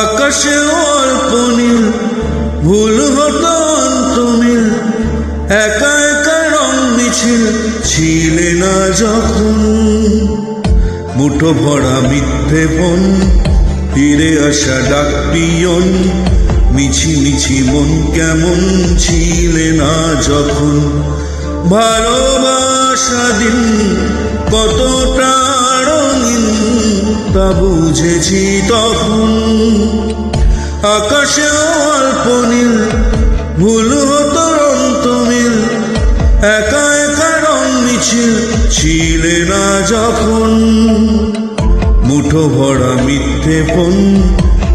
আকাশে অল্প নীল ভুল হতো অন্তমিল, একা একা রং মিছিল ছিলে না যখন। মুঠো ভরা মিথ্যে বন, ফিরে আসা ডাক পিয়ন, মিছি মিছি মন কেমন ছিলে না যখন। ভালোবাসা দিন কতটা রঙিন তা বুঝেছি তখন। আকাশে অল্প নীল ভুল হতো অন্তমিল, একা একা রং মিছিল ছিলে না যখন। মুঠো ভরা মিথ্যে ফোন,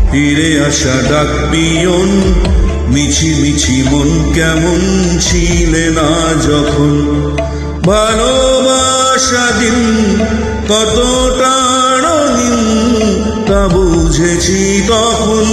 ফিরে আসা ডাক পিয়ন, মিছি মিছি মন কেমন ছিলে না যখন। ভালোবাসা দিন কতটা রঙিন তা বুঝেছি তখন।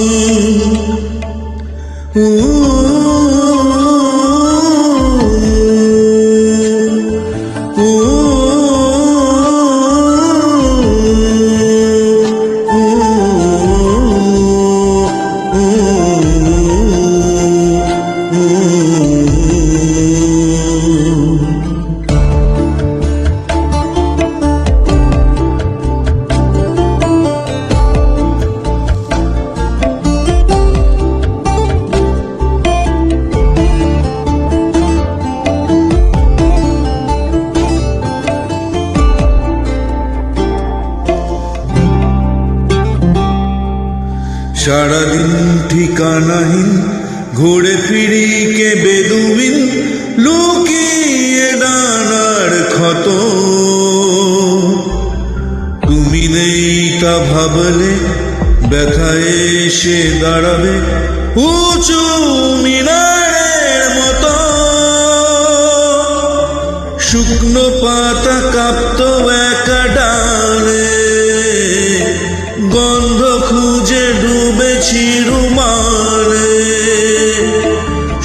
সারাদিন ঠিকানাহীন ঘুরে ফিরি কে বেদুবিন, লুকিয়ে ডানার ক্ষত। তুমি নেই তা ভাবলে ব্যথায় এসে দাঁড়াবে উঁচু মিনারের মতো। শুকনো পাতা কাঁপত একা ডালে, গন্ধ খুঁজে ডুবেছি রুমালে।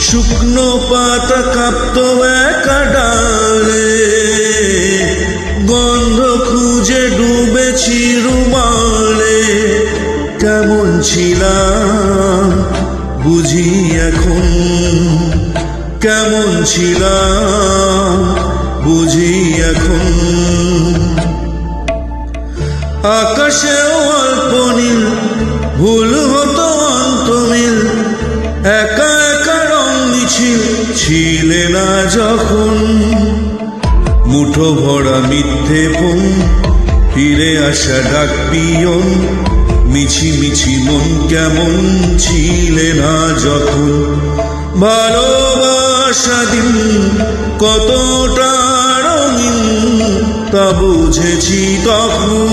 শুকনো পাতা কাঁপত একা ডালে, গন্ধ খুঁজে ডুবেছি রুমালে। কেমন ছিলাম বুঝি এখন, কেমন ছিলাম বুঝি এখন। আকাশে অল্প নীল ভুল হতো অন্তমিল, একা একা রং মিছিল ছিলে না যখন। মুঠো ভরা মিথ্যে ফোন, ফিরে আসা ডাক পিয়ন, মিছি মিছি মন কেমন ছিলে না যখন। ভালোবাসা দিন কতটা রঙিন তা বুঝেছি তখন।